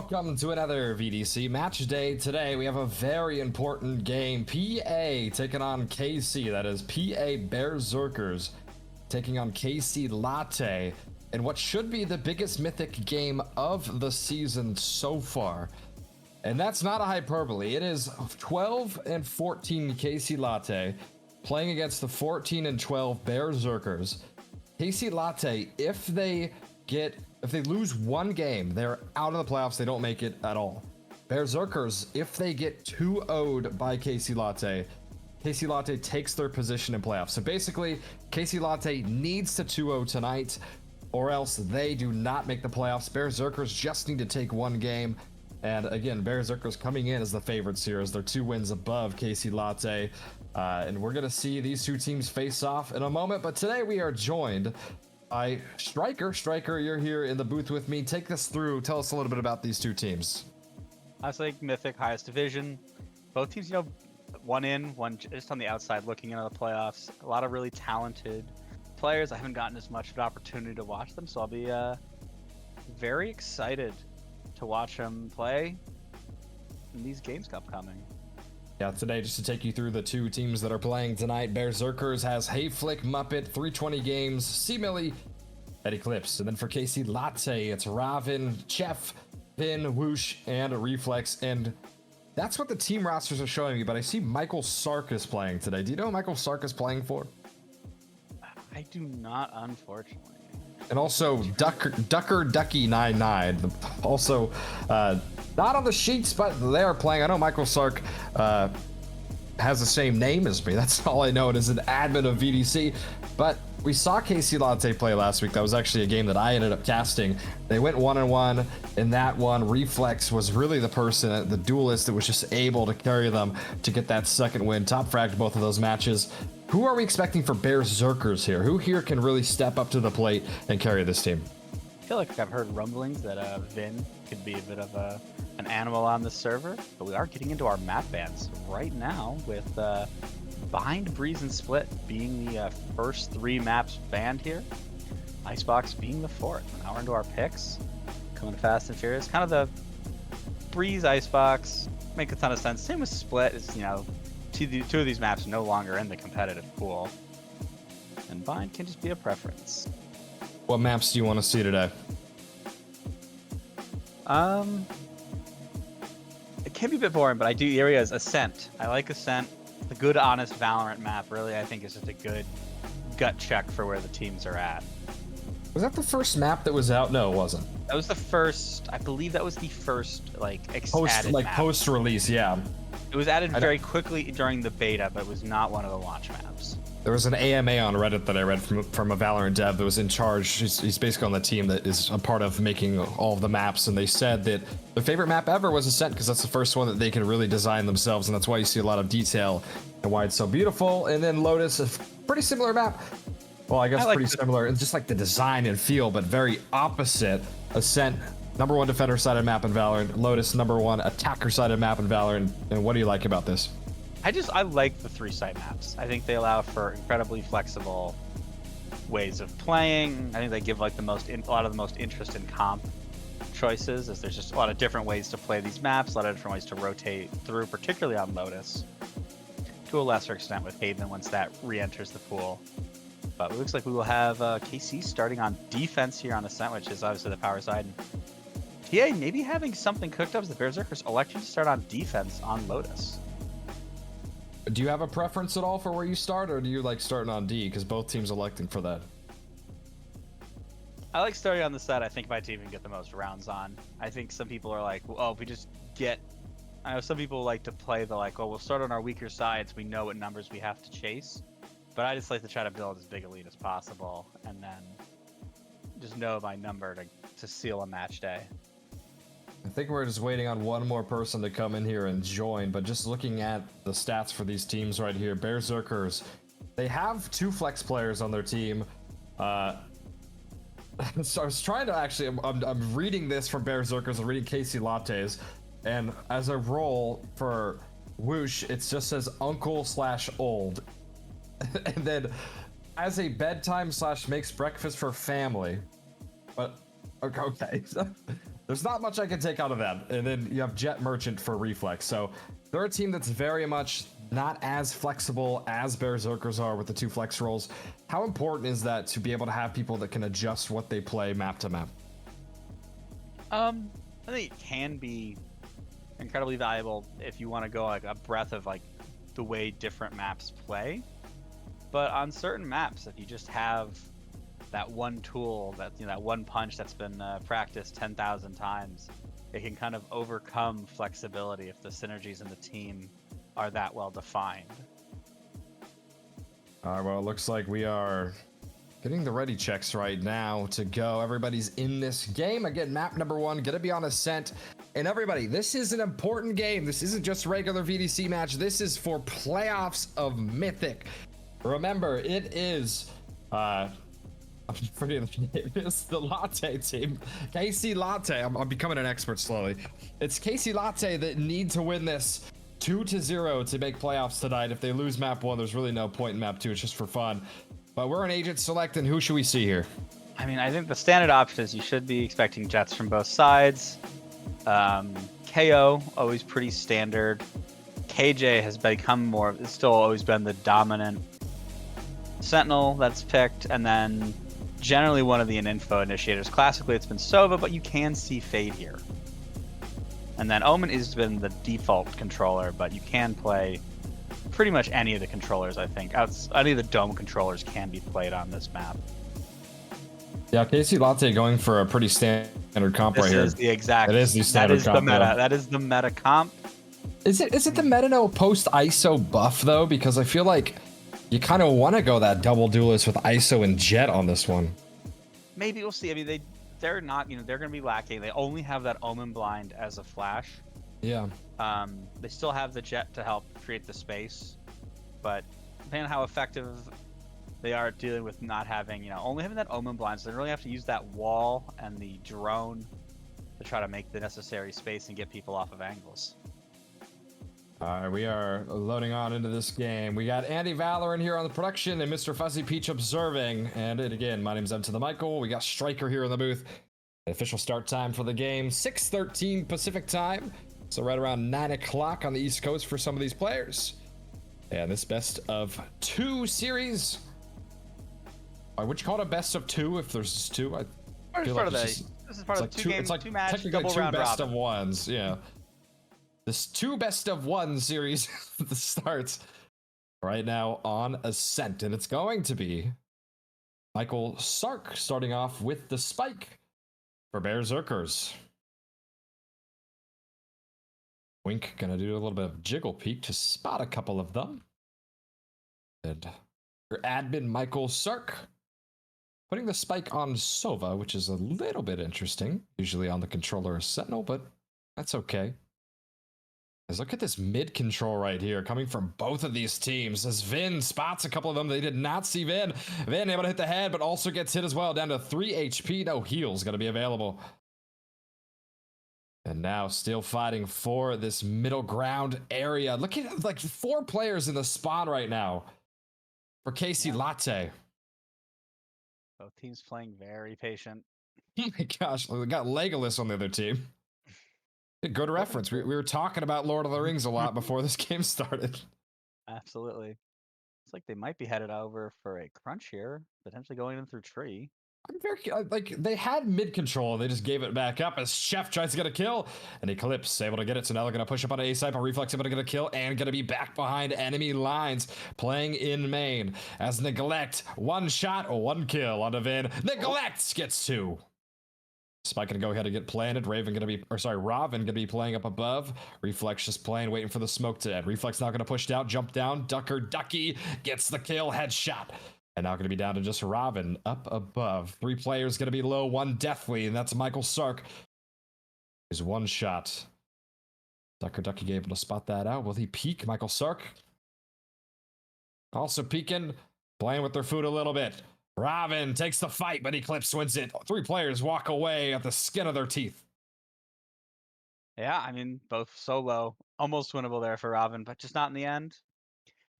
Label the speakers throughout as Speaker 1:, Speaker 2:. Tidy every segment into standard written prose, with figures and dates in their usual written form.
Speaker 1: welcome to another VDC match day. Today we have a very important game. PA taking on KC. That is PA Bearzerkers taking on KC Latte in what should be the biggest Mythic game of the season so far. And that's not a hyperbole. It is 12 and 14 KC Latte playing against the 14 and 12 Bearzerkers. KC Latte, if they lose one game, they're out of the playoffs. They don't make it at all. Bearzerkers, if they get 2-0'd by KC Latte takes their position in playoffs. So basically, KC Latte needs to 2-0 tonight, or else they do not make the playoffs. Bearzerkers just need to take one game. And again, Bearzerkers coming in as the favorites here as they're 2 wins above KC Latte. And we're going to see these two teams face off in a moment. But today we are joined by Striker. Striker, you're here in the booth with me. Take us through. Tell us a little bit about these two teams.
Speaker 2: I was like Mythic, highest division. Both teams, one in, one just on the outside looking into the playoffs. A lot of really talented players. I haven't gotten as much of an opportunity to watch them, so I'll be very excited to watch them play in these games upcoming.
Speaker 1: Yeah, today, just to take you through the two teams that are playing tonight, Bearzerkers has Hayflick, Muppet, 320 games, C-Millie, at Eclipse. And then for KC Latte, it's Raven, Chef, Pin, Whoosh, and Reflex. And that's what the team rosters are showing me, but I see Michael Sark is playing today. Do you know who Michael Sark is playing for?
Speaker 2: I do not, unfortunately.
Speaker 1: And also Ducker Ducky 99, also not on the sheets, but they are playing. I know Michael Sark has the same name as me. That's all I know. It is an admin of VDC. But we saw KC Latte play last week. That was actually a game that I ended up casting. They went 1-1 in that one. Reflex was really the person, the duelist, that was just able to carry them to get that second win. Top fragged both of those matches. Who are we expecting for Bearzerkers here? Who here can really step up to the plate and carry this team?
Speaker 2: I feel like I've heard rumblings that Vin could be a bit of an animal on the server, but we are getting into our map bans right now with Bind, Breeze, and Split being the first 3 maps banned here. Icebox being the 4th. Now we're into our picks. Coming fast and furious. Kind of the Breeze, Icebox. Make a ton of sense. Same with Split. It's, two of these maps are no longer in the competitive pool. And Bind can just be a preference.
Speaker 1: What maps do you want to see today?
Speaker 2: It can be a bit boring, but I do areas Ascent. I like Ascent. The good, honest Valorant map really, I think, is just a good gut check for where the teams are at.
Speaker 1: Was that the first map that was out? No, it wasn't.
Speaker 2: That was the first. I believe that was the first
Speaker 1: post release. Yeah.
Speaker 2: It was added very quickly during the beta, but it was not one of the launch maps.
Speaker 1: There was an AMA on Reddit that I read from a Valorant dev that was in charge. He's basically on the team that is a part of making all of the maps, and they said that their favorite map ever was Ascent because that's the first one that they can really design themselves, and that's why you see a lot of detail and why it's so beautiful. And then Lotus, a pretty similar map. Well, I guess pretty similar. It's just like the design and feel, but very opposite. Ascent, #1 defender-sided map in Valorant. Lotus, #1 attacker-sided map in Valorant. And what do you like about this?
Speaker 2: I like the 3-site maps. I think they allow for incredibly flexible ways of playing. I think they give like a lot of the most interest in comp choices, as there's just a lot of different ways to play these maps, a lot of different ways to rotate through, particularly on Lotus. To a lesser extent with Haven once that re-enters the pool. But it looks like we will have KC starting on defense here on Ascent, which is obviously the power side. And TA maybe having something cooked up as the Bearzerkers election to start on defense on Lotus.
Speaker 1: Do you have a preference at all for where you start, or do you like starting on D? Because both teams electing for that.
Speaker 2: I like starting on the side I think my team can get the most rounds on. I think some people are like, well, if we just get... I know some people like to play the we'll start on our weaker sides. We know what numbers we have to chase. But I just like to try to build as big a lead as possible, and then just know my number to seal a match day.
Speaker 1: I think we're just waiting on one more person to come in here and join, but just looking at the stats for these teams right here, Bearzerkers, they have 2 flex players on their team. So I was trying to actually, I'm reading this from Bearzerkers, I'm reading KC Latte's, and as a role for Whoosh, it just says uncle/old. And then as a bedtime / makes breakfast for family. But okay. There's not much I can take out of that. And then you have Jet Merchant for reflex. So they're a team that's very much not as flexible as Bearzerkers are with the 2 flex rolls. How important is that to be able to have people that can adjust what they play map to map?
Speaker 2: I think it can be incredibly valuable if you want to go like a breadth of like the way different maps play. But on certain maps, if you just have that one tool, that one punch that's been practiced 10,000 times, it can kind of overcome flexibility if the synergies in the team are that well defined.
Speaker 1: All right, well, it looks like we are getting the ready checks right now to go. Everybody's in this game. Again, map number 1, gonna be on Ascent. And everybody, this is an important game. This isn't just regular VDC match. This is for playoffs of Mythic. Remember, it is I'm forgetting the name. It's the Latte team. KC Latte. I'm becoming an expert slowly. It's KC Latte that need to win this 2-0 to make playoffs tonight. If they lose map 1, there's really no point in map 2. It's just for fun. But we're an agent select, and who should we see here?
Speaker 2: I mean, I think the standard option is you should be expecting Jets from both sides. KO, always pretty standard. KJ has become more, it's still always been the dominant Sentinel that's picked, and then generally one of the info initiators. Classically, it's been Sova, but you can see Fade here. And then Omen has been the default controller, but you can play pretty much any of the controllers, I think. Any of the dome controllers can be played on this map.
Speaker 1: Yeah, KC Latte going for a pretty standard comp right here.
Speaker 2: This is the exact.
Speaker 1: It is the standard comp.
Speaker 2: The meta. That is the meta comp.
Speaker 1: Is it the meta no post ISO buff though? Because I feel like you kind of want to go that double duelist with ISO and Jet on this one.
Speaker 2: Maybe we'll see. I mean, they're not. They're going to be lacking. They only have that Omen blind as a flash.
Speaker 1: Yeah.
Speaker 2: They still have the Jet to help create the space, but depending on how effective they are dealing with not having, only having that Omen blind, so they really have to use that wall and the drone to try to make the necessary space and get people off of angles.
Speaker 1: All right, we are loading on into this game. We got Andy Valor in here on the production and Mr. Fuzzy Peach observing. And again, my name's Em to the Michael. We got Striker here in the booth. Official start time for the game, 6:13 Pacific time. So right around 9 o'clock on the East Coast for some of these players. And this best of 2 series. Would you call it a best of 2 if there's just 2? I feel like
Speaker 2: this is part of the two match
Speaker 1: technically
Speaker 2: double
Speaker 1: 2
Speaker 2: round
Speaker 1: best
Speaker 2: robin.
Speaker 1: of 1s, yeah. This 2 best of 1 series starts right now on Ascent, and it's going to be Michael Sark starting off with the spike for Bearzerkers. Wink gonna do a little bit of jiggle peek to spot a couple of them. And your admin Michael Sark putting the spike on Sova, which is a little bit interesting. Usually on the controller is Sentinel, but that's okay. As look at this mid control right here coming from both of these teams. As Vin spots a couple of them, they did not see Vin. Vin able to hit the head, but also gets hit as well, down to 3 HP. No heals going to be available. And now still fighting for this middle ground area. Look at like 4 players in the spawn right now for KC Latte.
Speaker 2: Both teams playing very patient.
Speaker 1: Oh my gosh, we got Legolas on the other team. Good reference. We were talking about Lord of the Rings a lot before this game started.
Speaker 2: Absolutely. It's like they might be headed over for a crunch here, potentially going in through tree.
Speaker 1: I'm very like they had mid control, they just gave it back up as Chef tries to get a kill, and Eclipse able to get it. So now they're gonna push up on a side, but Reflex able to get a kill and gonna be back behind enemy lines, playing in main as Neglect 1 shot or 1 kill on Vin. Neglect gets 2. Spike gonna go ahead and get planted. Raven gonna be, or sorry, Robin gonna be playing up above. Reflex just playing, waiting for the smoke to end. Reflex now gonna push down, jump down. Ducker Ducky gets the kill, headshot. And now gonna be down to just Robin up above. 3 players gonna be low, 1 deathly, and that's Michael Sark. Is 1 shot. Ducker Ducky able to spot that out. Will he peek? Michael Sark also peeking, playing with their food a little bit. Robin takes the fight, but Eclipse wins it. 3 players walk away at the skin of their teeth.
Speaker 2: Yeah, I mean, both solo, almost winnable there for Robin, but just not in the end.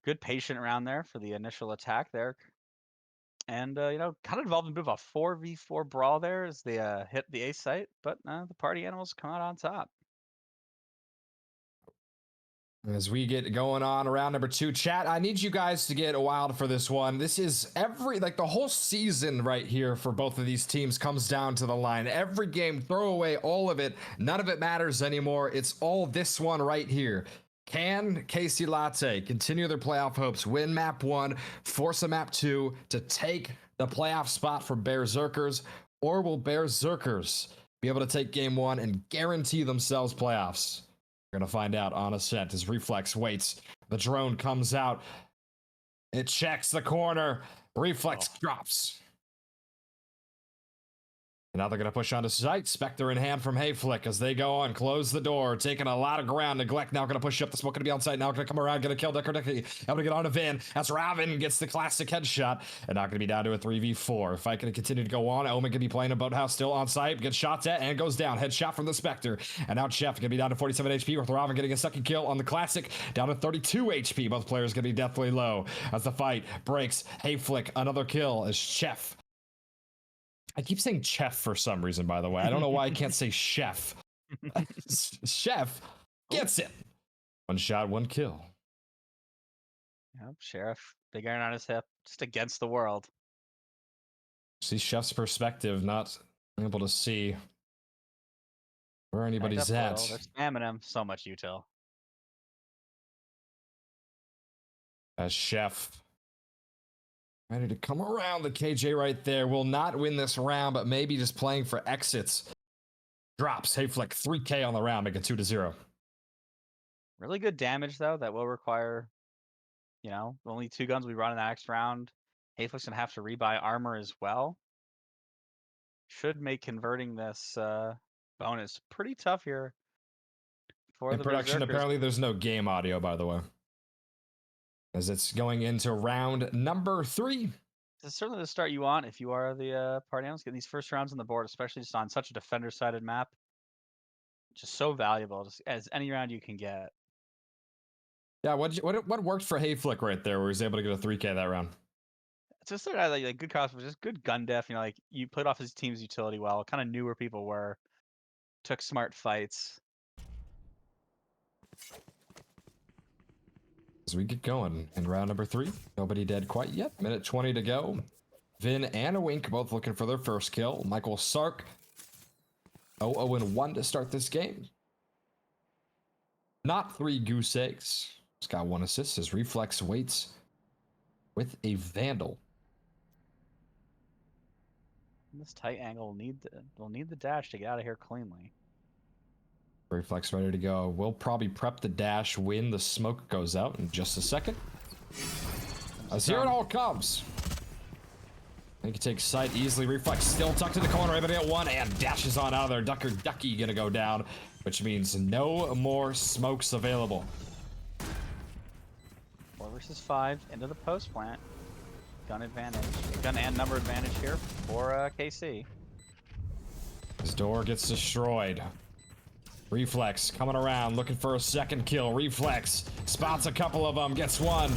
Speaker 2: Good patient round there for the initial attack there. And, kind of involved in a bit of a 4v4 brawl there as they hit the A site, but the party animals come out on top.
Speaker 1: As we get going on round number 2, chat, I need you guys to get wild for this one. This is the whole season right here for both of these teams comes down to the line. Every game, throw away all of it. None of it matters anymore. It's all this one right here. Can KC Latte continue their playoff hopes, win map 1, force a map 2 to take the playoff spot for Bearzerkers, or will Bearzerkers be able to take game 1 and guarantee themselves playoffs? We're gonna find out on Ascent as Reflex waits. The drone comes out. It checks the corner. Reflex drops. And now they're going to push onto site. Spectre in hand from Hayflick as they go on. Close the door. Taking a lot of ground. Neglect now going to push up. The smoke going to be on site. Now going to come around. Going to kill Decker. Able to get on to Vin. As Raven gets the classic headshot. And now going to be down to a 3v4. Fight going to continue to go on. Omen going to be playing a boathouse still on site. Gets shot at and goes down. Headshot from the Spectre. And now Chef going to be down to 47 HP with Raven getting a second kill on the classic. Down to 32 HP. Both players going to be deathly low as the fight breaks. Hayflick another kill as Chef. I keep saying chef for some reason, by the way. I don't know why I can't say chef. Chef gets it. One shot, one kill.
Speaker 2: Yep, Sheriff, big iron on his hip, just against the world.
Speaker 1: See Chef's perspective, not able to see where anybody's at.
Speaker 2: They're spamming him. So much util.
Speaker 1: As Chef ready to come around the KJ right there. Will not win this round, but maybe just playing for exits. Drops Hayflick 3K on the round, make it 2-0.
Speaker 2: Really good damage though. That will require, only 2 guns we run in the next round. Hayflick's gonna have to rebuy armor as well. Should make converting this bonus pretty tough here. For
Speaker 1: in
Speaker 2: the
Speaker 1: production,
Speaker 2: Bearzerkers.
Speaker 1: apparently there's no game audio, by the way, as it's going into round number 3.
Speaker 2: This is certainly the start you want if you are the party animals. Getting these first rounds on the board, especially just on such a defender-sided map, just so valuable, just as any round you can get.
Speaker 1: Yeah, what worked for Hayflick right there, where he's able to get a 3K that round?
Speaker 2: It's just sort of like good cost, but just good gun def. You played off his team's utility well, kind of knew where people were, took smart fights.
Speaker 1: As we get going in round number 3, nobody dead quite yet. Minute 20 to go. Vin and a Wink both looking for their first kill. Michael Sark 0-1 to start this game. Not 3 goose eggs. He's got 1 assist. His Reflex waits with a Vandal.
Speaker 2: In this tight angle, we'll need the dash to get out of here cleanly.
Speaker 1: Reflex ready to go. We'll probably prep the dash when the smoke goes out in just a second. As here it all comes. They can take sight easily. Reflex still tucked in the corner. Able to get 1 and dashes on out of there. Ducky gonna go down, which means no more smokes available.
Speaker 2: 4 versus 5 into the post plant. Gun advantage. Gun and number advantage here for KC.
Speaker 1: His door gets destroyed. Reflex coming around, looking for a second kill. Reflex spots a couple of them, gets 1.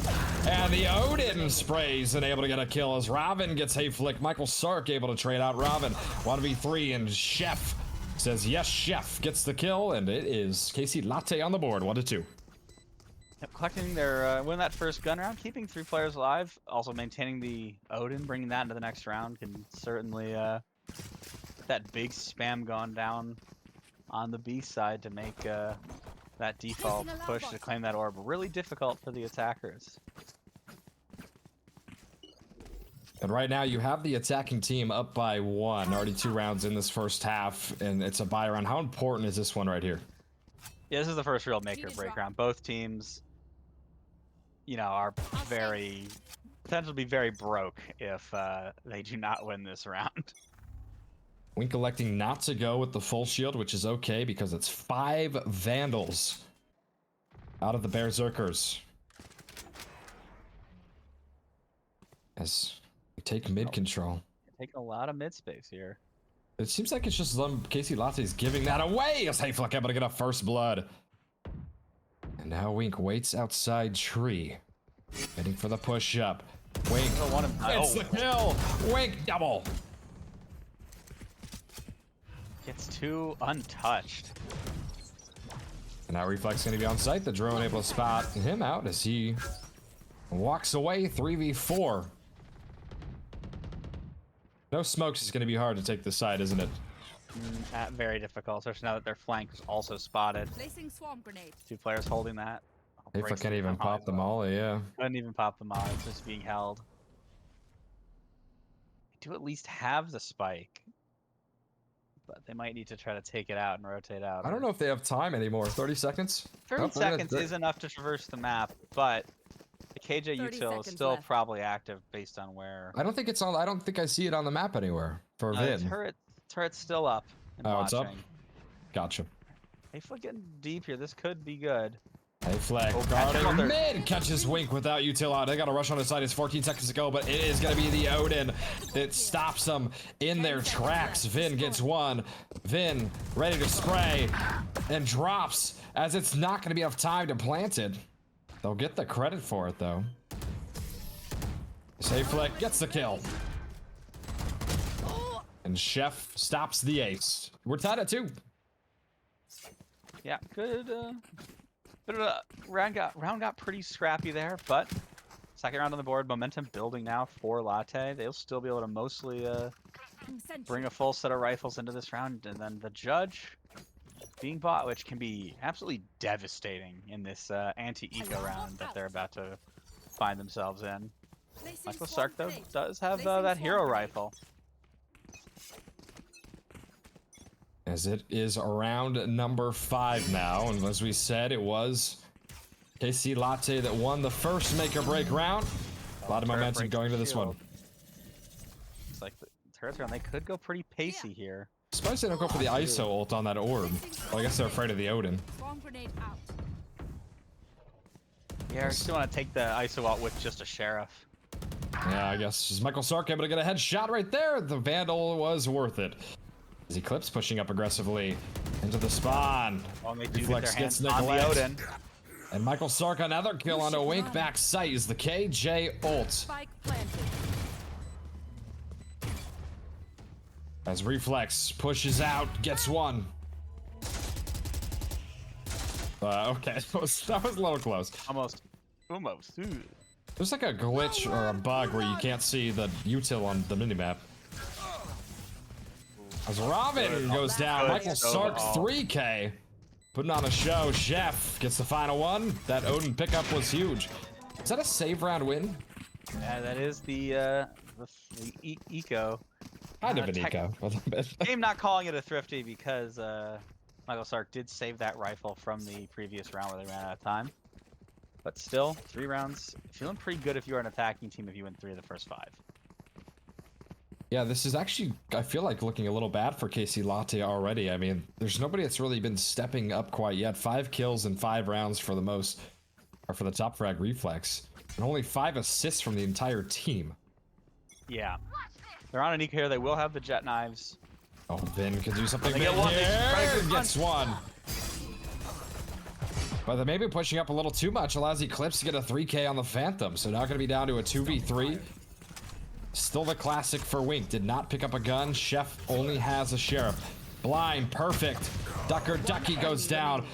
Speaker 1: And the Odin sprays and able to get a kill as Robin gets Hayflick. Michael Sark able to trade out Robin. 1v3 and Chef says yes, Chef gets the kill. And it is KC Latte on the board, 1-2.
Speaker 2: Yep, collecting their, win that first gun round, keeping 3 players alive. Also maintaining the Odin, bringing that into the next round can certainly get that big spam going down on the B side to make that default push to claim that orb really difficult for the attackers.
Speaker 1: And right now you have the attacking team up by 1. Already 2 rounds in this first half, and it's a buy round. How important is this one right here?
Speaker 2: Yeah, this is the first real make or break round. Both teams, are potentially be very broke if they do not win this round.
Speaker 1: Wink electing not to go with the full shield, which is okay because it's 5 Vandals out of the Bearzerkers. As we take mid control.
Speaker 2: Taking a lot of mid space here.
Speaker 1: It seems like it's just KC Latte's giving that away as Hayflick able to get a first blood. And now Wink waits outside tree, waiting for the push up. Wink.
Speaker 2: It's
Speaker 1: the kill. Wink double.
Speaker 2: Gets 2 untouched.
Speaker 1: And now Reflex gonna be on site. The drone able to spot him out as he walks away. 3v4. No smokes is gonna be hard to take this side, isn't it?
Speaker 2: Very difficult, especially now that their flank is also spotted.
Speaker 3: Placing swarm grenade.
Speaker 2: 2 players holding that.
Speaker 1: If I can't even pop the molly, yeah.
Speaker 2: Couldn't even pop the molly, it's just being held. They do at least have the spike. But they might need to try to take it out and rotate out.
Speaker 1: I don't know if they have time anymore. 30 seconds?
Speaker 2: 30 seconds is enough to traverse the map, but the KJ util is still probably active based on where...
Speaker 1: I don't think it's on... I don't think I see it on the map anywhere for Vin.
Speaker 2: Turret's still up and
Speaker 1: oh,
Speaker 2: watching.
Speaker 1: It's up? Gotcha.
Speaker 2: Hey, if we're getting deep here, this could be good.
Speaker 1: Hey, Fleck. Mid catches Wink without util out. They got to rush on his side. It's 14 seconds to go, but it is going to be the Odin that stops them in their tracks. Vin gets one. Vin ready to spray and drops as it's not going to be enough time to plant it. They'll get the credit for it, though. Say Fleck gets the kill. And Chef stops the ace. We're tied at 2.
Speaker 2: Yeah, good. But round got pretty scrappy there, but second round on the board, momentum building now for Latte. They'll still be able to mostly bring a full set of rifles into this round, and then the judge being bought, which can be absolutely devastating in this anti-eco round that they're about to find themselves in. Michael Stark, though, does have that hero rifle.
Speaker 1: As it is round number 5 now, and as we said, it was KC Latte that won the first make or break round. A lot of momentum going to this one.
Speaker 2: It's like the turrets round, they could go pretty pacey here.
Speaker 1: Surprised they don't go for the ISO ult on that orb. Well, I guess they're afraid of the Odin.
Speaker 2: Yeah, I still want to take the ISO out with just a sheriff.
Speaker 1: Yeah, I guess. Is Michael Sark able to get a headshot right there? The Vandal was worth it. As Eclipse pushing up aggressively into the spawn.
Speaker 2: Well,
Speaker 1: Reflex gets neglect. And Michael Sark another kill on a Wink back sight is the KJ ult. As Reflex pushes out, gets one. Okay, that was a little close.
Speaker 2: Almost. Ooh.
Speaker 1: There's like a glitch or a bug where you can't see the util on the minimap. As Robin goes down, Michael Sark's 3K. Putting on a show. Chef gets the final one. That Odin pickup was huge. Is that a save round win?
Speaker 2: Yeah, that is the eco.
Speaker 1: Kind of an eco.
Speaker 2: Game not calling it a thrifty because Michael Sark did save that rifle from the previous round where they ran out of time. But still, 3 rounds. Feeling pretty good if you are an attacking team if you win 3 of the first 5.
Speaker 1: Yeah, this is actually, I feel like, looking a little bad for KC Latte already. I mean, there's nobody that's really been stepping up quite yet. 5 kills in 5 rounds for the most, or for the top frag Reflex. And only 5 assists from the entire team.
Speaker 2: Yeah. They're on an eco here. They will have the jet knives.
Speaker 1: Oh, Vin could do something big
Speaker 2: here.
Speaker 1: Gets one. But they may be pushing up a little too much. Allows Eclipse to get a 3K on the Phantom. So now going to be down to a 2v3. Still the classic for Wink. Did not pick up a gun. Chef only has a sheriff. Blind, perfect. Ducky goes down.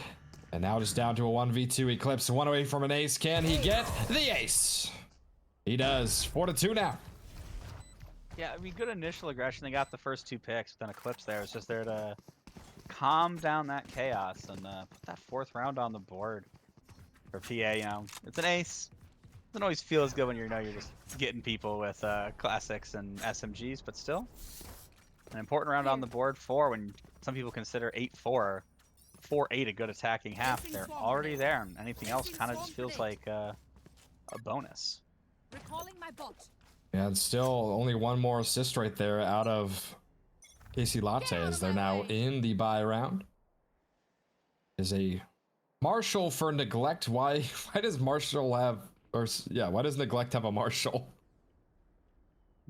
Speaker 1: And now just down to a 1v2. Eclipse 1 away from an ace. Can he get the ace? He does. 4-2 now.
Speaker 2: Yeah, I mean, good initial aggression. They got the first 2 picks. Then Eclipse there was just there to calm down that chaos and put that 4th round on the board for PA. You know, it's an ace. Doesn't always feel as good when you know you're just getting people with classics and SMGs, but still an important round on the board for when some people consider 8-4, 4-8 a good attacking half. They're already there, and anything else kind of just feels like a bonus.
Speaker 1: Yeah, and still only 1 more assist right there out of KC Latte as they're now in the bye round. Is a Marshall for neglect. Why does Marshall have, or yeah, why does neglect have a Marshall?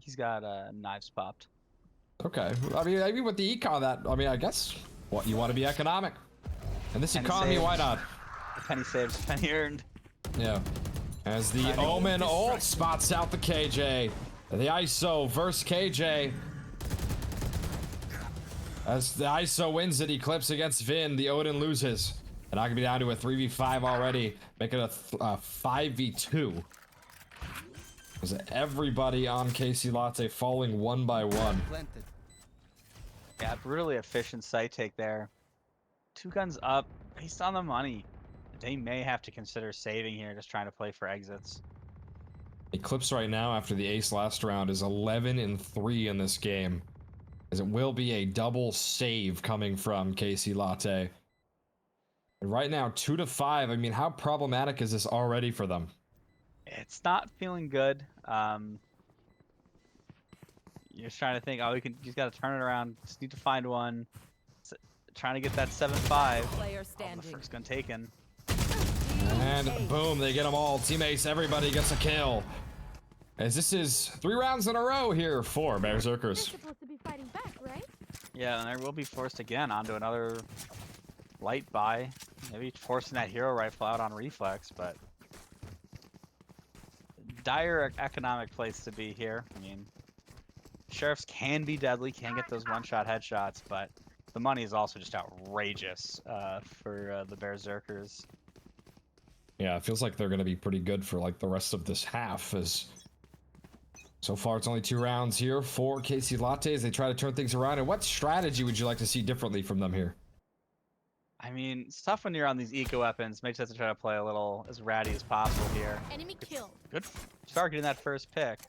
Speaker 2: He's got knives popped.
Speaker 1: Okay, I mean with the econ that, I mean, I guess what you want to be economic. And this economy, why not?
Speaker 2: Penny saved, penny earned.
Speaker 1: Yeah. As the Omen ult spots out the KJ. The ISO versus KJ. As the ISO wins it, Eclipse against Vin, the Odin loses. And I can be down to a 3v5 already, making a 5v2. As everybody on KC Latte falling one by one.
Speaker 2: Yeah, really efficient site take there. 2 guns up, based on the money. They may have to consider saving here, just trying to play for exits.
Speaker 1: Eclipse right now, after the ace last round, is 11-3 in this game. As it will be a double save coming from KC Latte. And right now, 2-5. I mean, how problematic is this already for them?
Speaker 2: It's not feeling good. You're just trying to think, oh, you just got to turn it around. Just need to find one. Trying to get that 7-5.
Speaker 3: Player
Speaker 2: Oh,
Speaker 3: standing.
Speaker 2: the first gun taken.
Speaker 1: And boom, they get them all. Teammates, everybody gets a kill. As this is 3 rounds in a row here for Bearzerkers.
Speaker 4: Supposed to be fighting back, right?
Speaker 2: Yeah, and they will be forced again onto another light buy. Maybe forcing that hero rifle out on reflex, but dire economic place to be here. I mean, sheriffs can be deadly, can get those one-shot headshots, but the money is also just outrageous for the Bearzerkers.
Speaker 1: Yeah, it feels like they're going to be pretty good for like the rest of this half. As so far it's only 2 rounds here for KC Latte as they try to turn things around. And what strategy would you like to see differently from them here?
Speaker 2: I mean, it's tough when you're on these eco weapons. Makes sense to try to play a little as ratty as possible here.
Speaker 4: Enemy killed.
Speaker 2: Good start getting that first pick.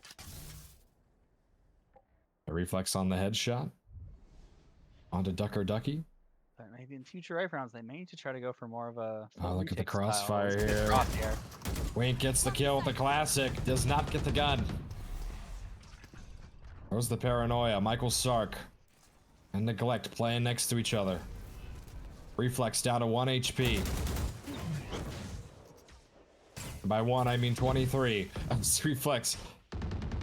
Speaker 1: A reflex on the headshot. Onto Ducker Ducky.
Speaker 2: But maybe in future rifle rounds, they may need to try to go for more of a.
Speaker 1: Oh, look at the
Speaker 2: retake style.
Speaker 1: crossfire
Speaker 2: It's a bit
Speaker 1: here.
Speaker 2: crosshair.
Speaker 1: Wink gets the kill with the classic. Does not get the gun. Where's the paranoia? Michael Sark and Neglect playing next to each other. Reflex down to 1 HP. By 1, I mean 23. Reflex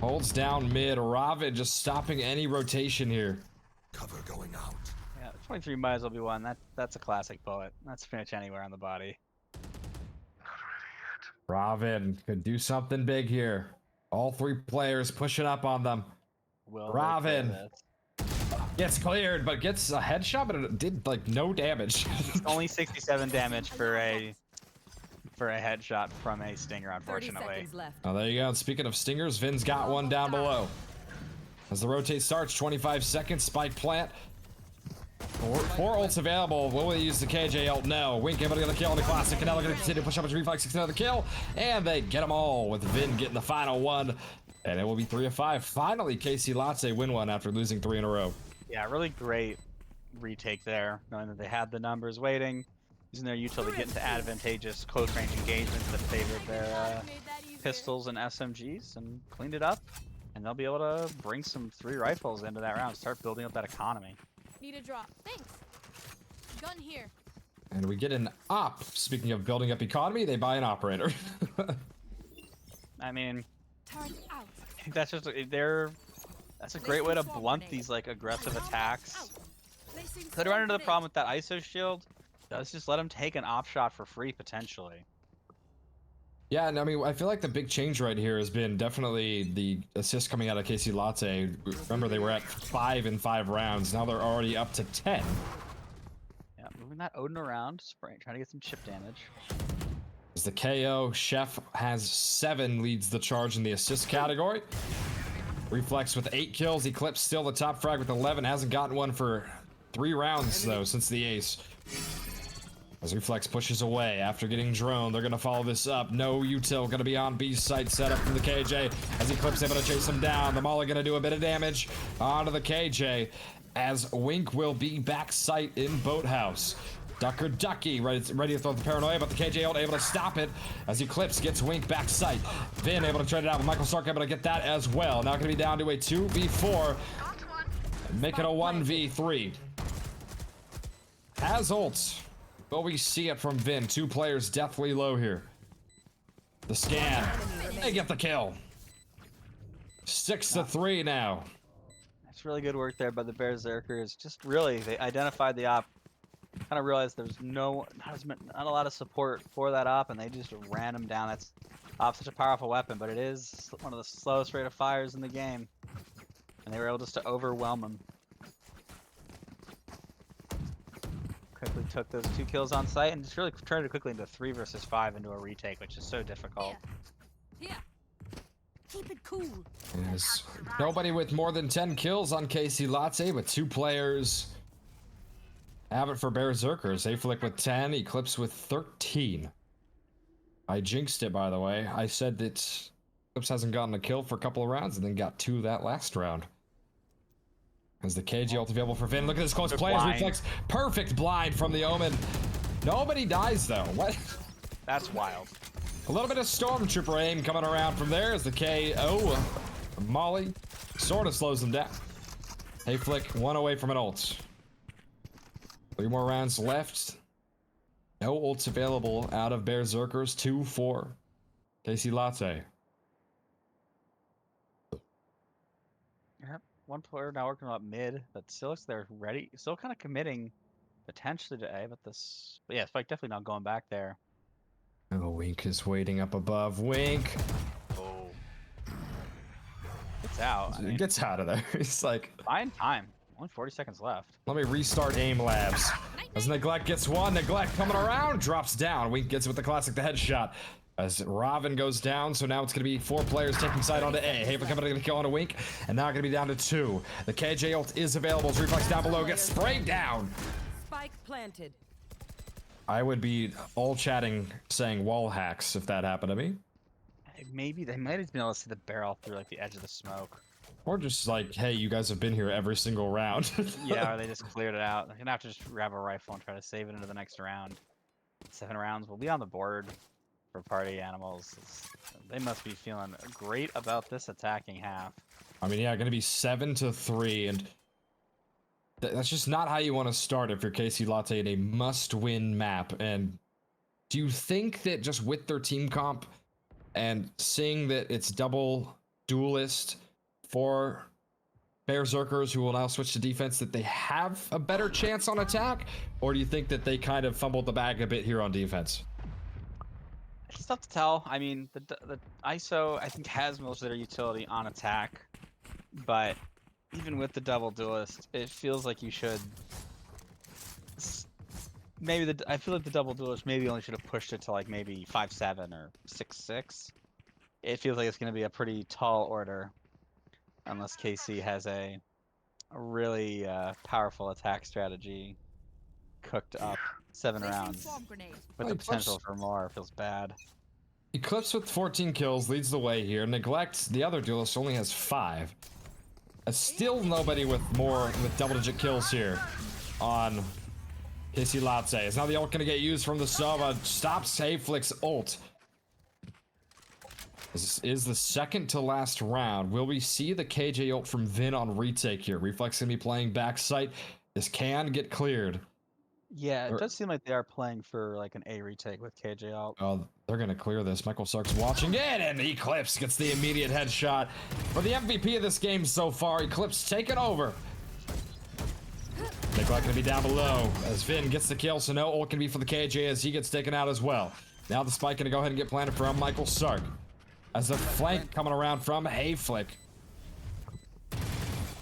Speaker 1: holds down mid. Raven just stopping any rotation here.
Speaker 5: Cover going out.
Speaker 2: Yeah, 23 might as well be one. That's a classic bullet. That's finish anywhere on the body.
Speaker 1: Raven could do something big here. All 3 players pushing up on them.
Speaker 2: Will
Speaker 1: Raven gets cleared, but gets a headshot, but it did like no damage.
Speaker 2: Only 67 damage for a headshot from a stinger,
Speaker 3: 30
Speaker 2: unfortunately.
Speaker 3: seconds left.
Speaker 1: Oh, there you go. And speaking of stingers, Vin's got one down below. As the rotate starts, 25 seconds, spike plant. 4 ults available. Will we use the KJ ult? No. Wink able to get a kill on the classic. Canelo going to continue to push up his reflex, gets another kill. And they get them all with Vin getting the final one. And it will be 3-5. Finally, KC Latte win one after losing 3 in a row.
Speaker 2: Yeah, really great retake there, knowing that they had the numbers waiting, using their util to get into advantageous close range engagements that favored their pistols and SMGs, and cleaned it up. And they'll be able to bring some 3 rifles into that round, start building up that economy.
Speaker 4: Need a drop. Thanks. Gun here.
Speaker 1: And we get an op. Speaking of building up economy, they buy an operator.
Speaker 2: I mean,
Speaker 4: Turn out.
Speaker 2: I think that's just that's a great way to blunt these like aggressive attacks. Could run into the problem with that ISO shield. Let's just let them take an op shot for free potentially.
Speaker 1: Yeah, and I mean, I feel like the big change right here has been definitely the assist coming out of KC Latte. Remember, they were at 5 in 5 rounds. Now they're already up to 10.
Speaker 2: Yeah, moving that Odin around, trying to get some chip damage.
Speaker 1: As the KO, Chef has 7, leads the charge in the assist category. Reflex with 8 kills. Eclipse still the top frag with 11. Hasn't gotten one for 3 rounds, though, since the ace. As Reflex pushes away after getting drone, they're going to follow this up. No util going to be on B's site set up from the KJ. As Eclipse able to chase him down. The Molly going to do a bit of damage onto the KJ. As Wink will be back site in Boathouse. Ducker Ducky ready to throw the paranoia, but the KJ able to stop it as Eclipse gets Wink back sight. Vin able to trade it out with Michael Stark able to get that as well. Now going to be down to a 2v4. Make it a 1v3. Has ult. Will we see it from Vin? 2 players deathly low here. The scan. They get the kill. 6-3 now.
Speaker 2: That's really good work there by the Bearzerkers. Just really, they identified the op Kind of realized there's not a lot of support for that op, and they just ran him down. That's such a powerful weapon, but it is one of the slowest rate of fires in the game, and they were able just to overwhelm him. Quickly took those 2 kills on site and just really turned it quickly into 3 versus 5 into a retake, which is so difficult.
Speaker 4: Here. Keep it cool.
Speaker 1: Yes. Nobody with more than 10 kills on KC Latte, but 2 players have it for Bearzerkers. Mythic with 10, Eclipse with 13. I jinxed it, by the way. I said that Eclipse hasn't gotten a kill for a couple of rounds and then got 2 that last round. As the KG ult available for Vin. Look at this close players reflex. Perfect blind from the Omen. Nobody dies though. What?
Speaker 2: That's wild.
Speaker 1: A little bit of Stormtrooper aim coming around from there as the KO Molly sort of slows them down. Mythic 1 away from an ult. 3 more rounds left. No ults available out of Bearzerkers. 2-4. KC Latte.
Speaker 2: Yep. One player now working up mid, but still looks they're ready. Still kind of committing potentially to A, but yeah, Spike definitely not going back there.
Speaker 1: Oh, Wink is waiting up above. Wink.
Speaker 2: Oh. It's out.
Speaker 1: He gets out of there. He's like,
Speaker 2: fine time. Only 40 seconds left.
Speaker 1: let me restart aim labs. As Neglect gets one, Neglect coming around, drops down. Wink gets it with the classic, the headshot. As Robin goes down, so now it's going to be 4 players taking side onto A. Haven coming to kill on a Wink, and now going to be down to 2. The KJ ult is available. His reflex down below gets sprayed down.
Speaker 3: Spike planted.
Speaker 1: I would be all chatting saying wall hacks if that happened to me.
Speaker 2: Maybe they might have been able to see the barrel through like the edge of the smoke.
Speaker 1: Or just like, hey, you guys have been here every single round.
Speaker 2: Yeah, or they just cleared it out. They're gonna have to just grab a rifle and try to save it into the next round. 7 rounds will be on the board for party animals. They must be feeling great about this attacking half.
Speaker 1: I mean, yeah, gonna be 7-3, and that's just not how you want to start if you're KC Latte in a must-win map. And do you think that just with their team comp and seeing that it's double duelist for Bearzerkers, who will now switch to defense, that they have a better chance on attack? Or do you think that they kind of fumbled the bag a bit here on defense?
Speaker 2: It's tough to tell. I mean, the ISO, I think, has most of their utility on attack, but even with the double duelist, it feels like you should. Maybe I feel like the double duelist maybe only should have pushed it to like maybe 5-7 or 6-6. It feels like it's going to be a pretty tall order, unless KC has a really powerful attack strategy cooked up. 7 rounds with the potential for more. Feels bad.
Speaker 1: Eclipse with 14 kills leads the way here. Neglect, the other duelist, only has 5. Still nobody with double-digit kills here on KC Latte. Is now the ult going to get used from the Sova. Stops Hayflick's ult. This is the second to last round. Will we see the KJ ult from Vin on retake here? Reflex going to be playing backside. This can get cleared.
Speaker 2: Yeah, it does seem like they are playing for like an A retake with KJ ult.
Speaker 1: Oh, they're going to clear this. Michael Sark's watching it, and Eclipse gets the immediate headshot. For the MVP of this game so far, Eclipse taking over. Neglect going to be down below as Vin gets the kill, so no ult can be for the KJ as he gets taken out as well. Now the spike going to go ahead and get planted from Michael Sark. As the flank coming around from Hayflick.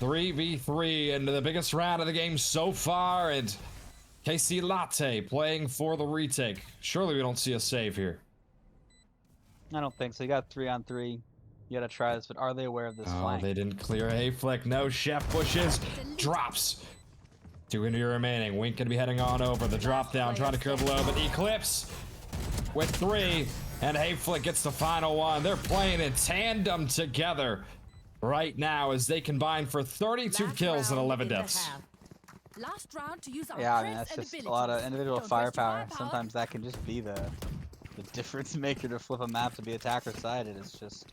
Speaker 1: 3v3 into the biggest round of the game so far, and KC Latte playing for the retake. Surely we don't see a save here.
Speaker 2: I don't think so. You got 3-on-3. You gotta try this, but are they aware of this flank?
Speaker 1: They didn't clear Hayflick. No, Chef pushes. Drops. 2 into your remaining. Wink gonna be heading on over. The drop down, trying to clear below, but Eclipse with 3. And Hayflick gets the final one. They're playing in tandem together right now as they combine for 32 kills and 11 deaths.
Speaker 4: Last round to use our
Speaker 2: yeah, I mean, that's just a lot of individual firepower. Sometimes that can just be the difference maker to flip a map to be attacker sided. It's just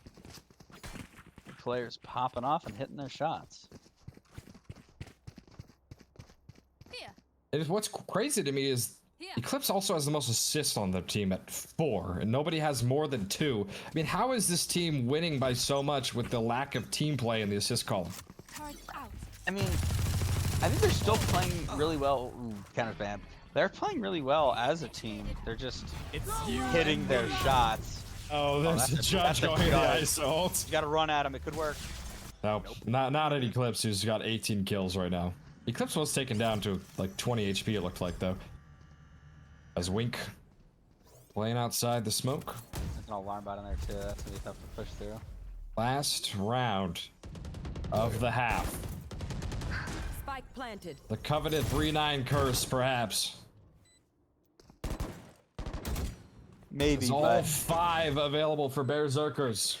Speaker 2: players popping off and hitting their shots.
Speaker 1: And what's crazy to me is Eclipse also has the most assists on the team at 4, and nobody has more than 2. I mean, how is this team winning by so much with the lack of team play in the assist column?
Speaker 2: I mean, I think they're still playing really well. Ooh, counter's bad. They're playing really well as a team. They're just hitting their shots.
Speaker 1: Oh, there's a judge going to the ice ult.
Speaker 2: You gotta run at him. It could work.
Speaker 1: Nope, not at Eclipse, who's got 18 kills right now. Eclipse was taken down to like 20 HP, it looked like, though. As Wink playing outside the smoke.
Speaker 2: There's an alarm bot in there, too. That's gonna be tough to push through.
Speaker 1: Last round of the half.
Speaker 4: Spike planted.
Speaker 1: The coveted 3-9 curse, perhaps.
Speaker 2: Maybe,
Speaker 1: It's all
Speaker 2: but
Speaker 1: 5 available for Bearzerkers.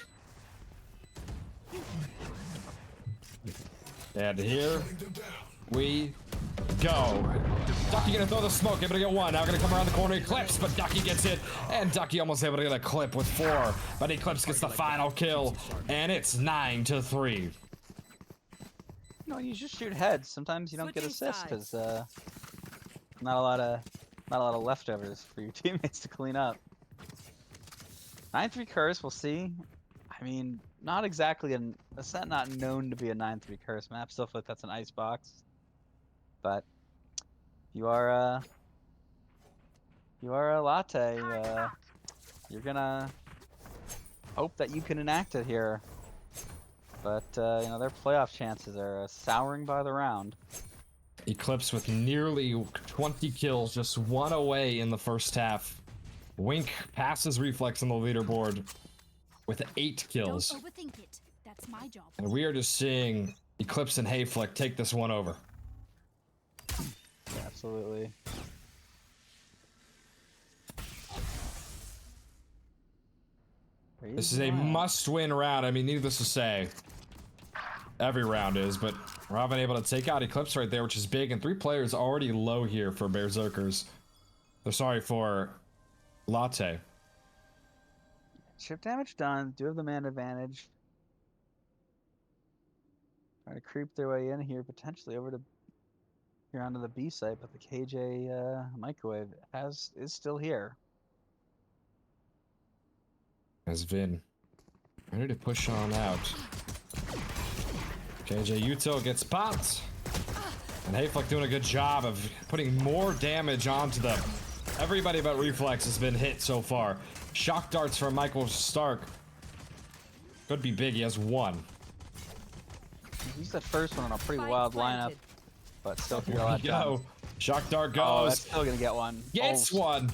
Speaker 1: And here we go. Ducky gonna throw the smoke, able to get 1. Now gonna come around the corner, Eclipse, but Ducky gets it. And Ducky almost able to get a clip with 4. But Eclipse gets the final kill. And it's 9-3.
Speaker 2: no, you just shoot heads. Sometimes you don't get assists because not a lot of leftovers for your teammates to clean up. 9-3 curse, we'll see. I mean, not exactly that's not known to be a 9-3 curse map. Still feel like that's an ice box. But you are a Latte. You're gonna hope that you can enact it here. But you know, their playoff chances are souring by the round.
Speaker 1: Eclipse with nearly 20 kills, just 1 away in the first half. Wink passes Reflex on the leaderboard with 8 kills.
Speaker 4: Don't overthink it. That's my job.
Speaker 1: And we are just seeing Eclipse and Hayflick take this one over.
Speaker 2: Yeah, absolutely.
Speaker 1: This is a must-win round. I mean, needless to say, every round is, but we're not able to take out Eclipse right there, which is big, and 3 players already low here for Bearzerkers. They're sorry for Latte.
Speaker 2: Chip damage done. Do have the man advantage. Trying to creep their way in here, potentially over to here onto the B site, but the KJ microwave is still here.
Speaker 1: As Vin ready to push on out. KJ Util gets popped. And Hayflick doing a good job of putting more damage onto them. Everybody but Reflex has been hit so far. Shock darts from Michael Stark. Could be big, he has 1.
Speaker 2: He's the first one on a pretty
Speaker 4: Spike
Speaker 2: wild
Speaker 4: planted.
Speaker 2: lineup, but still feel a lot
Speaker 1: Go. Shock dart
Speaker 2: Oh,
Speaker 1: goes.
Speaker 2: that's still gonna get 1.
Speaker 1: Gets 1.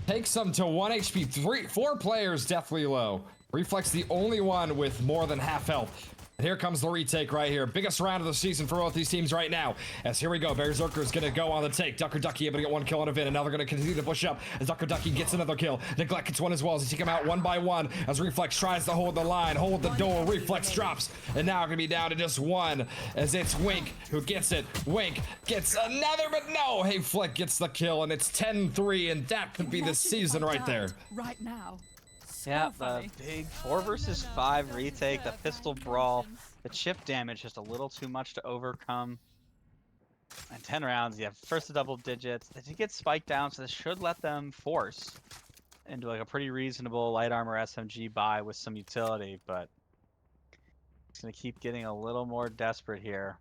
Speaker 1: Takes them to 1 HP. 4 players deathly low. Reflex the only one with more than half health. And here comes the retake right here. Biggest round of the season for both these teams right now. As here we go. Bearzerker's gonna go on the take. Ducker Ducky able to get 1 kill on a Vin. And now they're gonna continue to push up as Ducker Ducky gets another kill. Neglect gets 1 as well as they take him out 1 by 1. As Reflex tries to hold the line, hold the door. Reflex drops. And now gonna be down to just 1 as it's Wink who gets it. Wink gets another, but no! Hayflick gets the kill and it's 10-3 and that could be the season right there.
Speaker 4: Right now. So
Speaker 2: Yeah, the
Speaker 4: funny.
Speaker 2: big 4 versus 5 retake, the pistol brawl, the chip damage just a little too much to overcome. And 10 rounds, yeah, first to double digits. They did get spiked down, so this should let them force into like a pretty reasonable light armor SMG buy with some utility, but it's gonna keep getting a little more desperate here.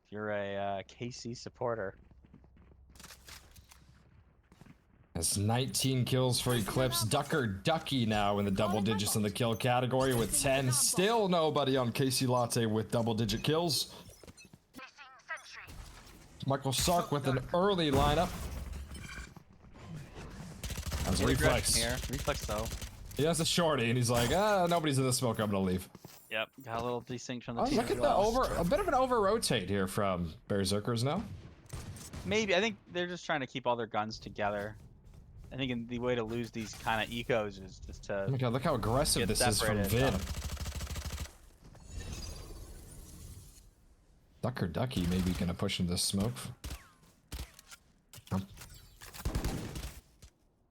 Speaker 2: If you're a KC supporter.
Speaker 1: That's 19 kills for Eclipse. Ducker Ducky now in the double digits in the kill category with 10. Still nobody on KC Latte with double-digit kills. Michael Sark with an early lineup. That's Reflex.
Speaker 2: Here. Reflex though.
Speaker 1: He has a shorty and he's like, nobody's in the smoke, I'm gonna leave.
Speaker 2: Yep, got a little desync from the
Speaker 1: Oh,
Speaker 2: team.
Speaker 1: look at a bit of an over-rotate here from Bearzerkers now.
Speaker 2: Maybe, I think they're just trying to keep all their guns together. I think the way to lose these kind of ecos is just to
Speaker 1: Oh my god, look how aggressive
Speaker 2: get
Speaker 1: this is from
Speaker 2: separated.
Speaker 1: Vin. Ducker Ducky maybe gonna push into smoke. Oh.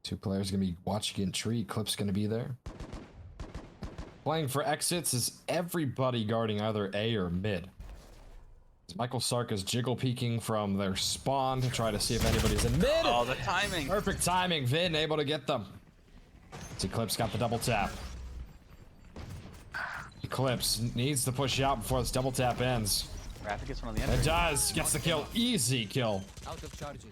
Speaker 1: 2 players gonna be watching in tree. Clip's gonna be there. Playing for exits is everybody guarding either A or mid. Michael Sark is jiggle peeking from their spawn to try to see if anybody's in mid.
Speaker 2: Oh, the timing.
Speaker 1: Perfect timing. Vin able to get them. Eclipse got the double tap. Eclipse needs to push out before this double tap ends.
Speaker 2: Rapid gets one on the
Speaker 1: It
Speaker 2: end.
Speaker 1: does. Gets the kill. Easy kill.
Speaker 3: Out of charges.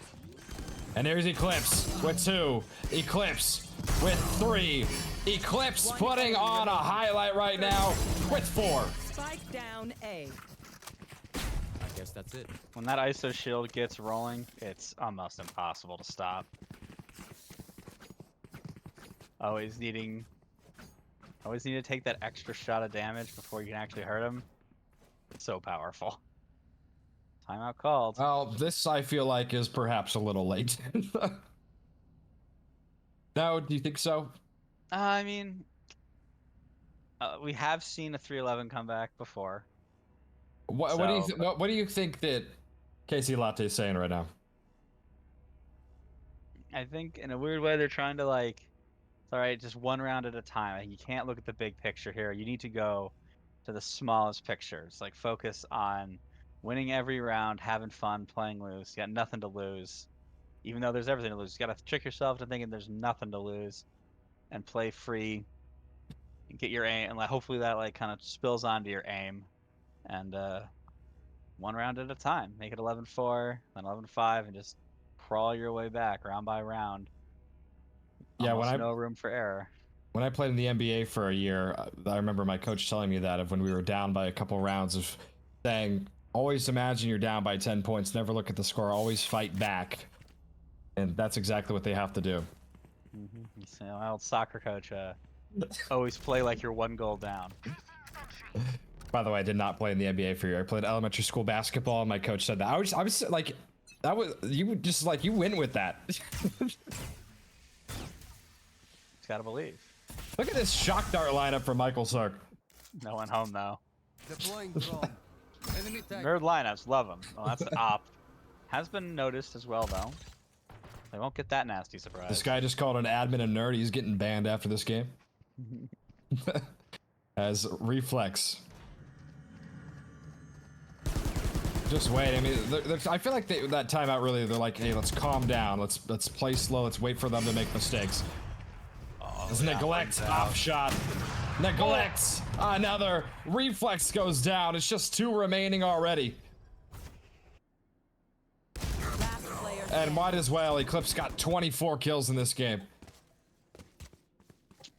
Speaker 1: And there's Eclipse with 2. Eclipse with 3. Eclipse putting on a highlight right now with 4.
Speaker 4: Spike down A.
Speaker 3: I guess that's it.
Speaker 2: When that ISO shield gets rolling, it's almost impossible to stop. Always need to take that extra shot of damage before you can actually hurt him. So powerful. Timeout called.
Speaker 1: Well, this I feel like is perhaps a little late. No, do you think so?
Speaker 2: I mean, we have seen a 311 comeback before.
Speaker 1: What do you think that Casey Latte is saying right now?
Speaker 2: I think in a weird way they're trying to like, it's all right, just one round at a time. Like, you can't look at the big picture here. You need to go to the smallest pictures. Like, focus on winning every round, having fun, playing loose. You got nothing to lose. Even though there's everything to lose, you got to trick yourself into thinking there's nothing to lose, and play free, and get your aim, and like hopefully that like kind of spills onto your aim, and one round at a time. Make it 11-4, then 11-5, and just crawl your way back round by round.
Speaker 1: Yeah,
Speaker 2: Almost no room for error.
Speaker 1: When I played in the NBA for a year, I remember my coach telling me that of when we were down by a couple rounds of saying, always imagine you're down by 10 points, never look at the score, always fight back. And that's exactly what they have to do.
Speaker 2: So my old soccer coach, always play like you're 1 goal down.
Speaker 1: By the way, I did not play in the NBA for a year. I played elementary school basketball, and my coach said that. I was like, that was, you just like, you win with that.
Speaker 2: Just gotta believe.
Speaker 1: Look at this shock dart lineup for Michael Sark.
Speaker 2: No one home though.
Speaker 3: Deploying drone. Enemy tag.
Speaker 2: Nerd lineups, love them. Well, that's the op. Has been noticed as well though. They won't get that nasty surprise.
Speaker 1: This guy just called an admin a nerd. He's getting banned after this game. As Reflex. Just wait. I mean, I feel like that timeout really, they're like, hey, let's calm down. Let's play slow. Let's wait for them to make mistakes. This neglect off shot. Neglects another. Reflex goes down. It's just 2 remaining already. And might as well. Eclipse got 24 kills in this game.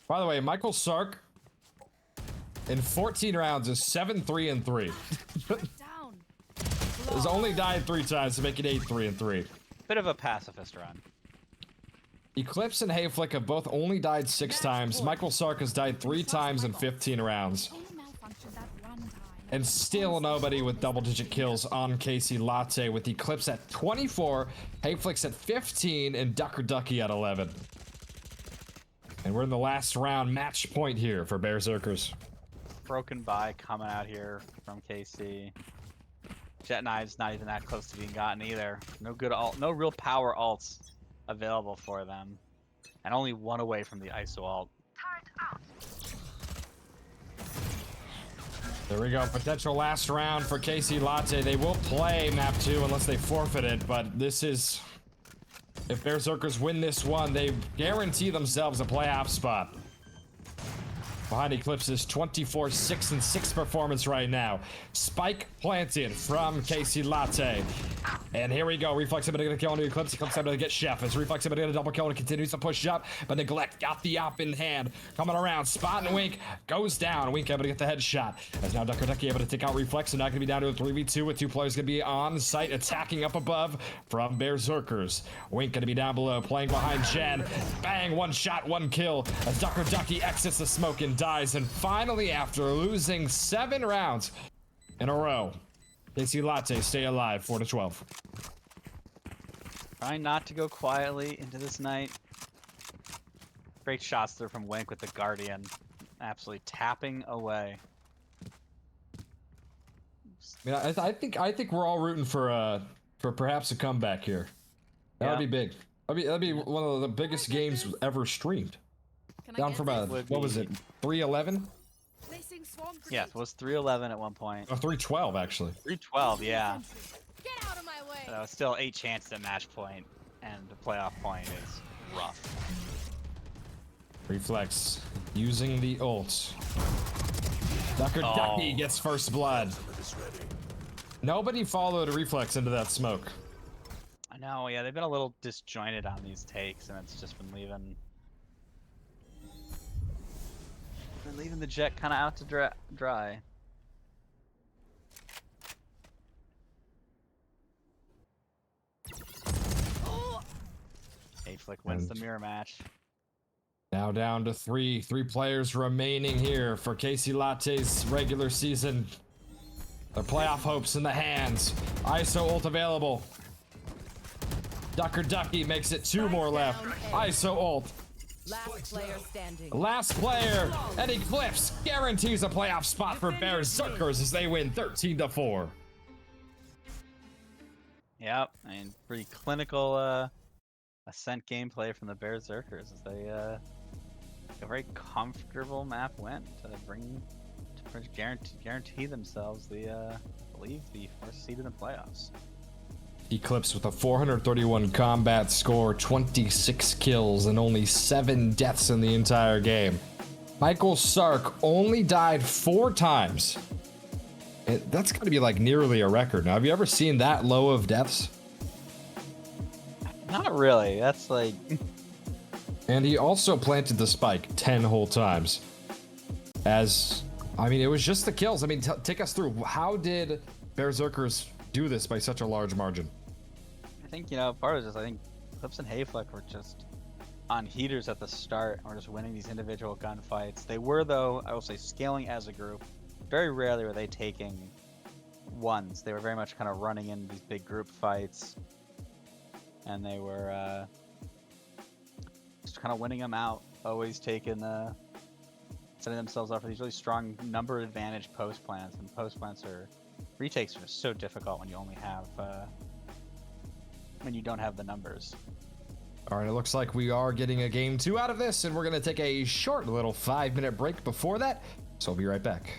Speaker 1: By the way, Michael Sark in 14 rounds is 7-3-3. Has only died 3 times to make it 8-3-3.
Speaker 2: Bit of a pacifist run.
Speaker 1: Eclipse and Hayflick have both only died 6 times. Michael Sark has died 3 times in 15 rounds. And still nobody with double-digit kills on Casey Latte, with Eclipse at 24, Hayflick's at 15, and Ducker Ducky at 11. And we're in the last round, match point here for Bearzerkers.
Speaker 2: Broken by coming out here from KC. Jet Knives not even that close to being gotten either. No good ult, no real power ults available for them, and only 1 away from the ISO ult.
Speaker 1: There we go, potential last round for Casey Latte. They will play map 2 unless they forfeit it, but this is, if Bearzerkers win this one, they guarantee themselves a playoff spot. Behind Eclipse's 24-6-6 performance right now. Spike planted from Casey Latte. And here we go. Reflex able to get a kill on Eclipse. Eclipse able to get Chef. As Reflex able to get a double kill and continues to push up. But Neglect got the op in hand. Coming around. Spot and Wink goes down. Wink able to get the headshot. As now Ducker Ducky able to take out Reflex. And now going to be down to a 3v2 with 2 players going to be on site attacking up above from Bearzerkers. Wink going to be down below playing behind Jen. Bang. 1 shot, 1 kill. As Ducker Ducky exits the smoke and dies. And finally, after losing 7 rounds in a row, Casey Latte stay alive 4-12.
Speaker 2: Trying not to go quietly into this night. Great shots there from Wink with the Guardian. Absolutely tapping away.
Speaker 1: I mean, I think we're all rooting for perhaps a comeback here. That would be big. That'd be one of the biggest games ever streamed. Down from what was it, 311?
Speaker 2: Yeah, it was 311 at one point.
Speaker 1: Oh, 312 actually.
Speaker 2: 312, yeah.
Speaker 4: Get out of my way.
Speaker 2: But still 8 chances at match point, and the playoff point is rough.
Speaker 1: Reflex using the ult. Ducker Ducky gets first blood. Nobody followed Reflex into that smoke.
Speaker 2: I No, yeah, they've been a little disjointed on these takes, and it's just been leaving the jet kind of out to dry. A-Flick wins the mirror match.
Speaker 1: Now down to three players remaining here for KC Latte's regular season. Their playoff hopes in the hands. ISO ult available. Ducker Ducky makes it two more left. ISO ult.
Speaker 4: Last player standing.
Speaker 1: Last player, and Eclipse guarantees a playoff spot for Bearzerkers as they win 13-4.
Speaker 2: Yep, I mean, pretty clinical Ascent gameplay from the Bearzerkers as they a very comfortable map win to guarantee themselves the I believe the first seed in the playoffs.
Speaker 1: Eclipse with a 431 combat score, 26 kills, and only 7 deaths in the entire game. Michael Sark only died 4 times. That's got to be like nearly a record. Now, have you ever seen that low of deaths?
Speaker 2: Not really. That's like...
Speaker 1: And he also planted the spike 10 whole times. I mean, it was just the kills. I mean, take us through. How did Bearzerkers do this by such a large margin?
Speaker 2: I think, part of it is I think Clips and Hayflick were just on heaters at the start and were just winning these individual gunfights. They were, though, I will say, scaling as a group. Very rarely were they taking ones. They were very much kind of running in these big group fights. And they were just kind of winning them out. Always taking, setting themselves up for these really strong number advantage post plants. And post plants retakes are just so difficult when you only have, when you don't have the numbers.
Speaker 1: All right, it looks like we are getting a game 2 out of this, and we're going to take a short little 5-minute break before that. So I'll be right back.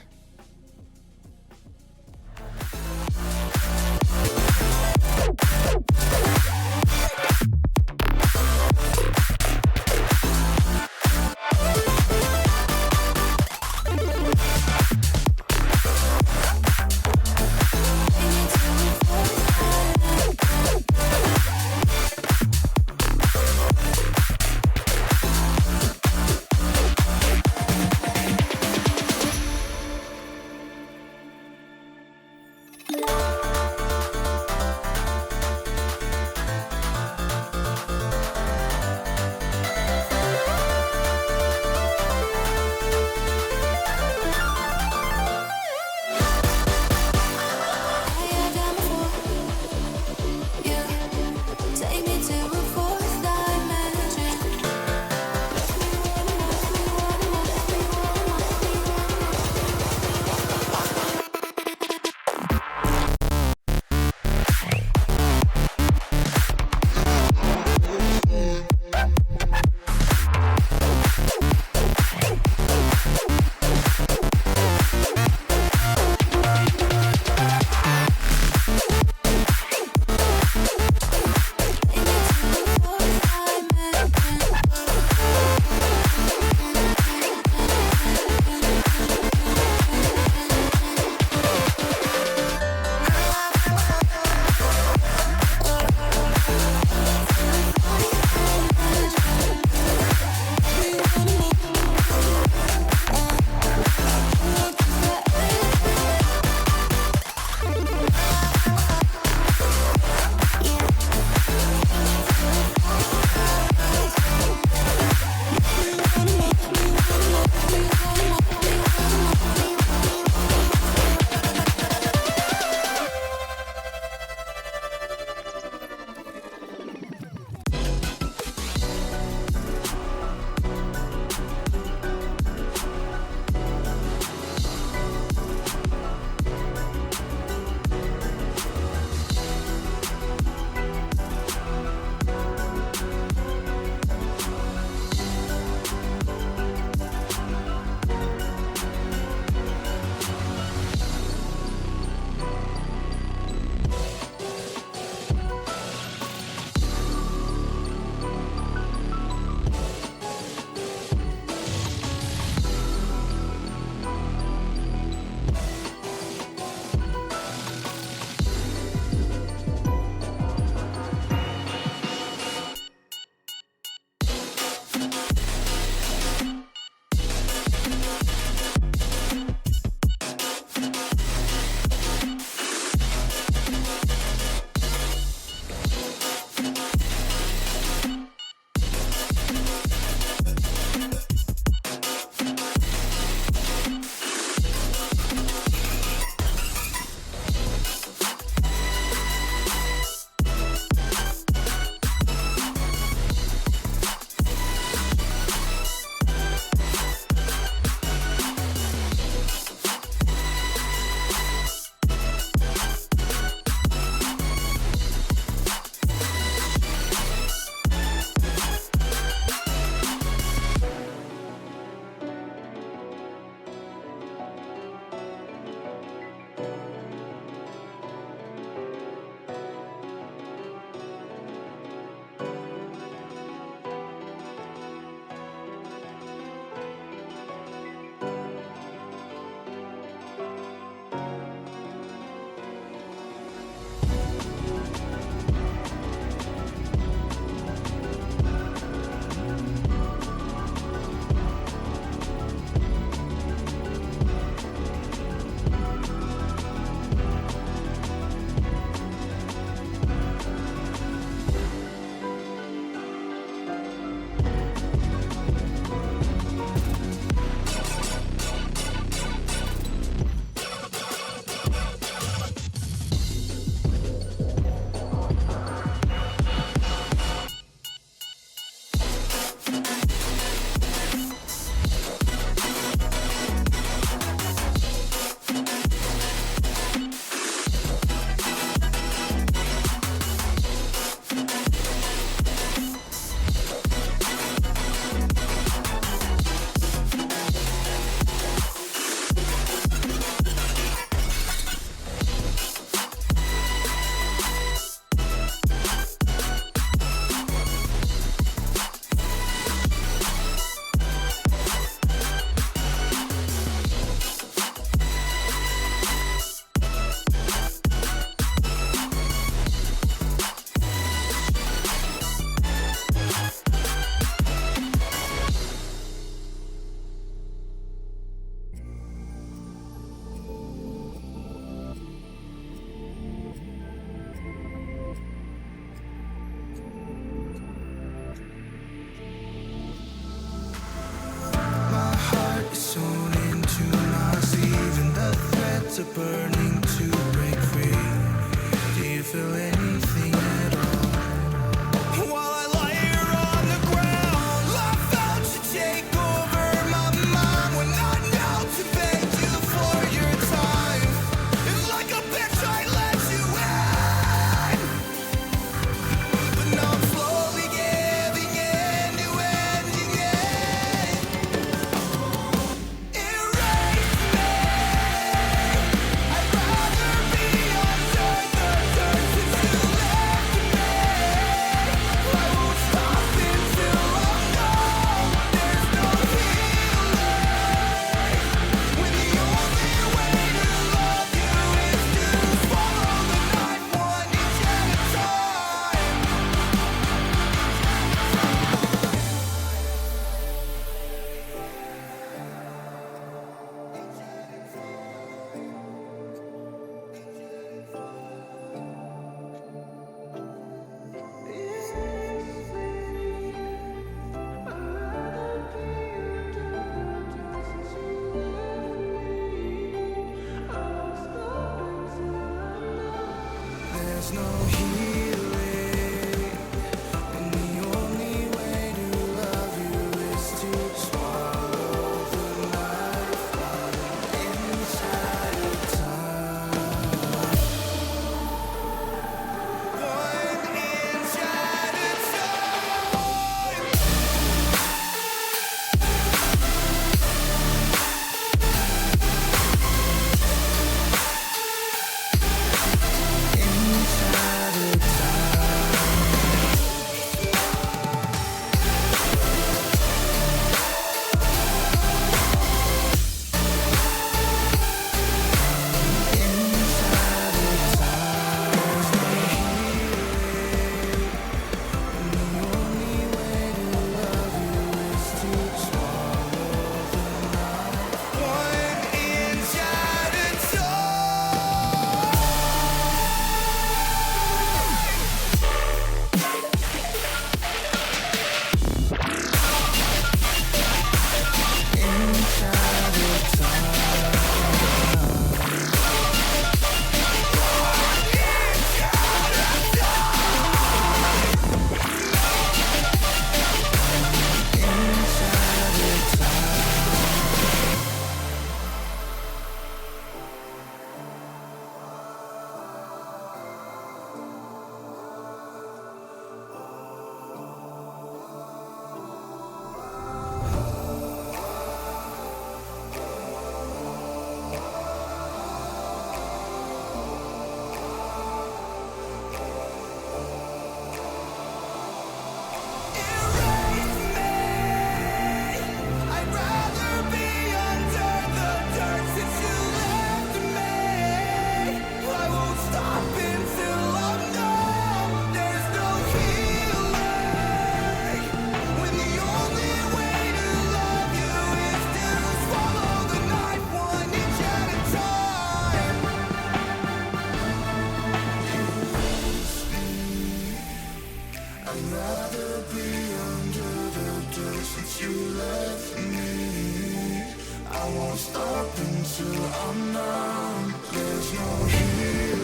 Speaker 5: rather be under the dirt since you left me. I won't stop until I'm numb. There's no healing.